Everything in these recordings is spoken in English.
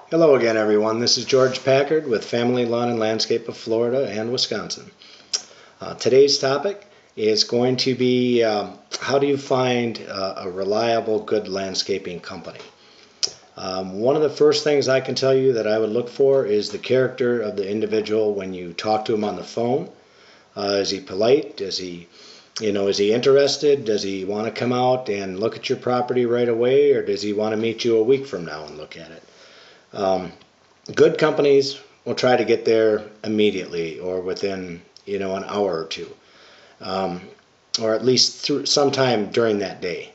Hello again, everyone. This is George Packard with Family Lawn and Landscape of Florida and Wisconsin. Today's topic is going to be how do you find a reliable, good landscaping company? One of the first things I can tell you that I would look for is the character of the individual when you talk to him on the phone. Is he polite? Is he interested? Does he want to come out and look at your property right away, or does he want to meet you a week from now and look at it? Good companies will try to get there immediately or within an hour or two, or at least through sometime during that day,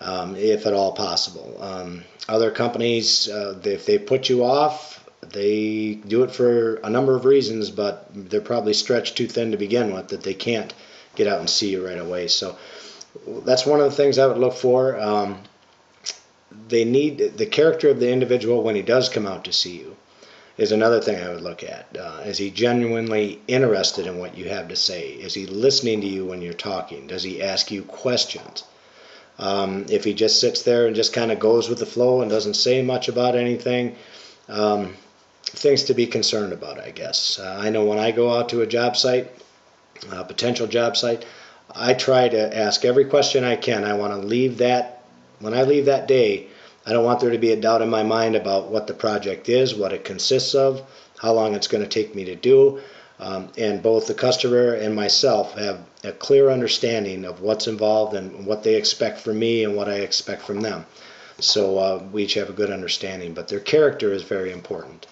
if at all possible. Other companies, if they put you off, they do it for a number of reasons, but they're probably stretched too thin to begin with that they can't get out and see you right away. So that's one of the things I would look for. They need the character of the individual when he does come out to see you is another thing I would look at. Is he genuinely interested in what you have to say? Is he listening to you when you're talking? Does he ask you questions? If he just sits there and just kind of goes with the flow and doesn't say much about anything, things to be concerned about, I guess. I know when I go out to a job site, a potential job site, I try to ask every question I can. I want to leave that. When I leave that day, I don't want there to be a doubt in my mind about what the project is, what it consists of, how long it's going to take me to do, and both the customer and myself have a clear understanding of what's involved and what they expect from me and what I expect from them. So we each have a good understanding, but their character is very important.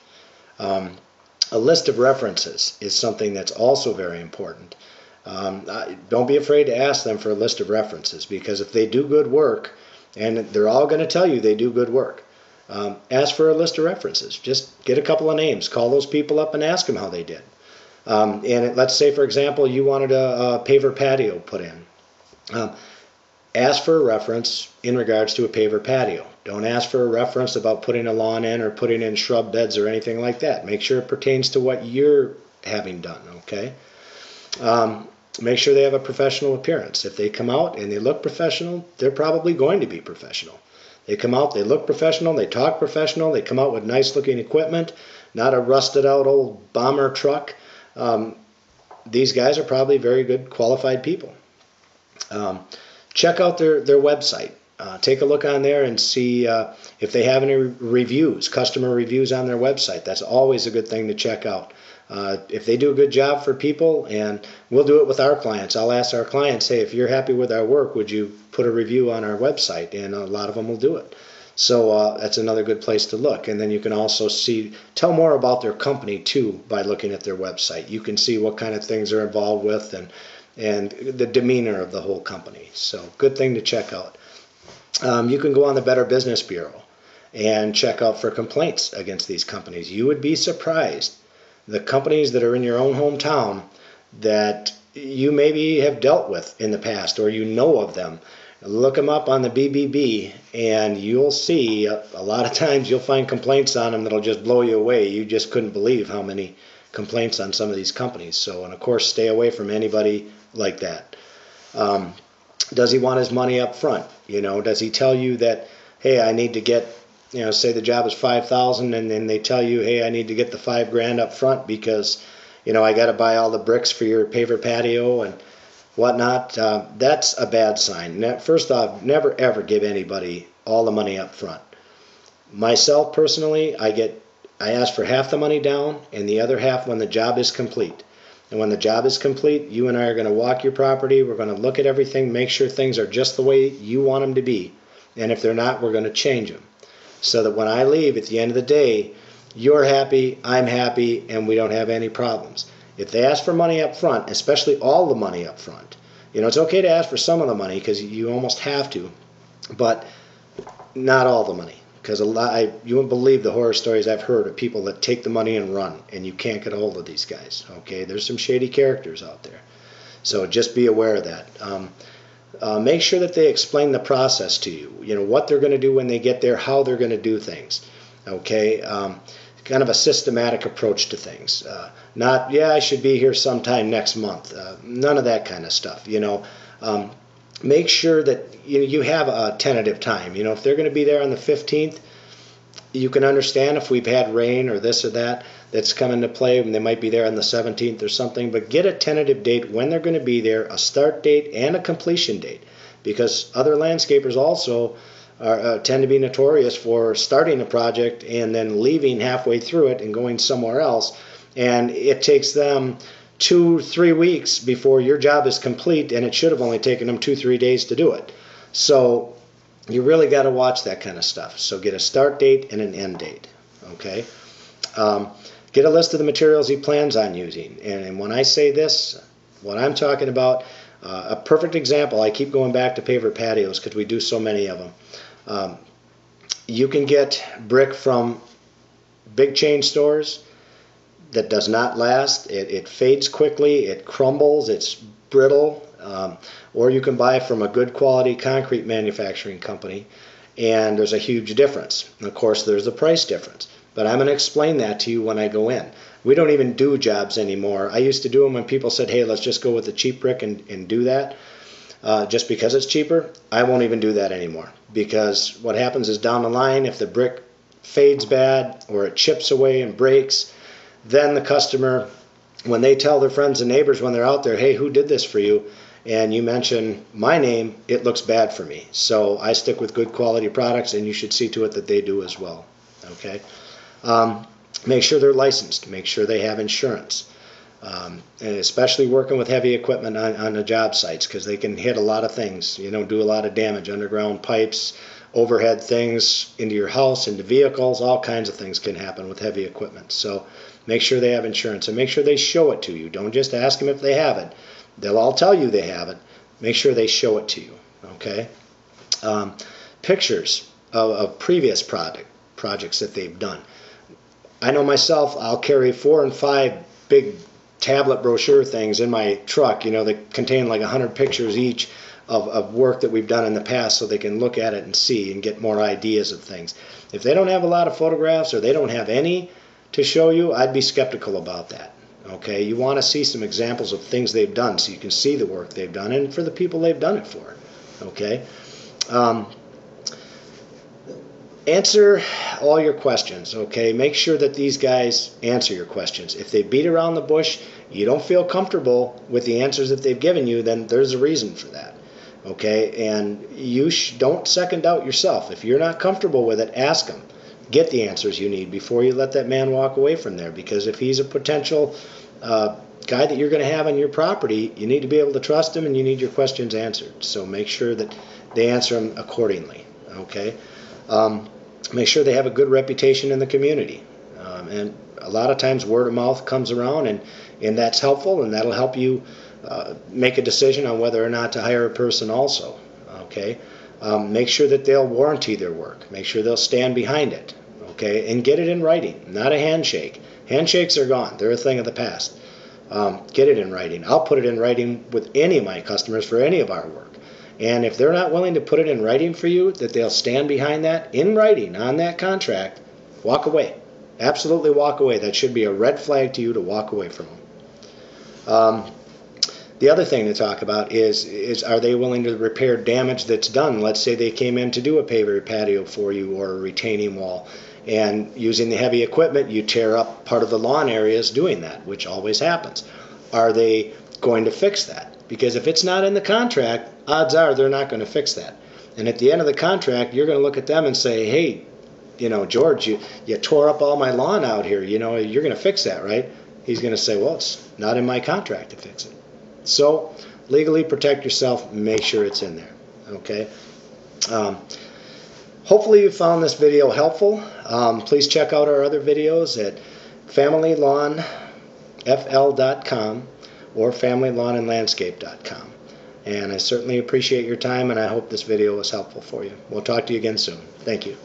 A list of references is something that's also very important. Don't be afraid to ask them for a list of references, because if they do good work, and they're all going to tell you they do good work, ask for a list of references. Just get a couple of names, call those people up and ask them how they did. Let's say, for example, you wanted a paver patio put in. Ask for a reference in regards to a paver patio. Don't ask for a reference about putting a lawn in or putting in shrub beds or anything like that. Make sure it pertains to what you're having done, okay? Make sure they have a professional appearance. If they come out and they look professional, they're probably going to be professional. They come out, they look professional, they talk professional, they come out with nice looking equipment, not a rusted out old bomber truck. These guys are probably very good qualified people. Check out their website. Take a look on there and see if they have any reviews, customer reviews on their website. That's always a good thing to check out. If they do a good job for people, and we'll do it with our clients, I'll ask our clients, hey, if you're happy with our work, would you put a review on our website? And a lot of them will do it. So that's another good place to look. And then you can also tell more about their company too by looking at their website. You can see what kind of things they're involved with and the demeanor of the whole company. So good thing to check out. You can go on the Better Business Bureau and check out for complaints against these companies. You would be surprised. The companies that are in your own hometown that you maybe have dealt with in the past or you know of them, look them up on the BBB and you'll see a lot of times you'll find complaints on them that'll just blow you away. You just couldn't believe how many complaints on some of these companies. So, and of course, stay away from anybody like that. Does he want his money up front? Does he tell you that, hey, I need to get, say the job is $5,000 and then they tell you, hey, I need to get the $5,000 up front because, I got to buy all the bricks for your paver patio and whatnot. That's a bad sign. First off, never ever give anybody all the money up front. Myself personally, I ask for half the money down and the other half when the job is complete. And when the job is complete, you and I are going to walk your property. We're going to look at everything, make sure things are just the way you want them to be. And if they're not, we're going to change them. So that when I leave at the end of the day, you're happy, I'm happy, and we don't have any problems. If they ask for money up front, especially all the money up front, it's okay to ask for some of the money because you almost have to, but not all the money. Because you wouldn't believe the horror stories I've heard of people that take the money and run, and you can't get a hold of these guys. Okay, there's some shady characters out there. So just be aware of that. Make sure that they explain the process to you. What they're going to do when they get there, how they're going to do things. Okay, kind of a systematic approach to things. Not, I should be here sometime next month. None of that kind of stuff. Make sure that you have a tentative time. If they're going to be there on the 15th, You can understand if we've had rain or this or that that's come into play, and they might be there on the 17th or something, but get a tentative date when they're going to be there, a start date and a completion date, because other landscapers also tend to be notorious for starting a project and then leaving halfway through it and going somewhere else, and it takes them 2-3 weeks before your job is complete, and it should have only taken them 2-3 days to do it. So you really got to watch that kind of stuff. So get a start date and an end date. Okay. Get a list of the materials he plans on using. And when I say this, what I'm talking about, a perfect example, I keep going back to paver patios because we do so many of them. You can get brick from big chain stores that does not last. It fades quickly, it crumbles, it's brittle. Or you can buy from a good quality concrete manufacturing company, and there's a huge difference. And of course, there's a price difference. But I'm going to explain that to you when I go in. We don't even do jobs anymore. I used to do them when people said, hey, let's just go with the cheap brick and do that. Just because it's cheaper, I won't even do that anymore. Because what happens is down the line, if the brick fades bad or it chips away and breaks, then the customer, when they tell their friends and neighbors when they're out there, hey, who did this for you? And you mention my name, it looks bad for me. So I stick with good quality products, and you should see to it that they do as well. Okay. Make sure they're licensed. Make sure they have insurance. And especially working with heavy equipment on the job sites, because they can hit a lot of things, do a lot of damage, underground pipes, overhead things into your house, into vehicles, all kinds of things can happen with heavy equipment. So make sure they have insurance, and make sure they show it to you. Don't just ask them if they have it. They'll all tell you they have it. Make sure they show it to you. Okay. Pictures of previous projects that they've done. I know myself, I'll carry 4 and 5 big tablet brochure things in my truck, that contain like 100 pictures each of work that we've done in the past, so they can look at it and see and get more ideas of things. If they don't have a lot of photographs, or they don't have any to show you, I'd be skeptical about that. Okay, you want to see some examples of things they've done so you can see the work they've done and for the people they've done it for. Okay. Answer all your questions. Okay, make sure that these guys answer your questions. If they beat around the bush, you don't feel comfortable with the answers that they've given you, then there's a reason for that. Okay, and you don't second doubt yourself. If you're not comfortable with it, ask them. Get the answers you need before you let that man walk away from there, because if he's a potential guy that you're going to have on your property, you need to be able to trust him, and you need your questions answered. So make sure that they answer them accordingly. Okay. Make sure they have a good reputation in the community, and a lot of times word of mouth comes around, and that's helpful, and that'll help you make a decision on whether or not to hire a person also. Okay. Make sure that they'll warranty their work. Make sure they'll stand behind it. Okay, and get it in writing, not a handshake. Handshakes are gone. They're a thing of the past. Get it in writing. I'll put it in writing with any of my customers for any of our work. And if they're not willing to put it in writing for you, that they'll stand behind that in writing on that contract, walk away. Absolutely walk away. That should be a red flag to you to walk away from them. The other thing to talk about is are they willing to repair damage that's done? Let's say they came in to do a paver patio for you or a retaining wall, and using the heavy equipment, you tear up part of the lawn areas doing that, which always happens. Are they going to fix that? Because if it's not in the contract, odds are they're not going to fix that. And at the end of the contract, you're going to look at them and say, hey, George, you tore up all my lawn out here. You're going to fix that, right? He's going to say, well, it's not in my contract to fix it. So legally protect yourself and make sure it's in there. Okay. Hopefully you found this video helpful. Please check out our other videos at familylawnfl.com or familylawnandlandscape.com. And I certainly appreciate your time, and I hope this video was helpful for you. We'll talk to you again soon. Thank you.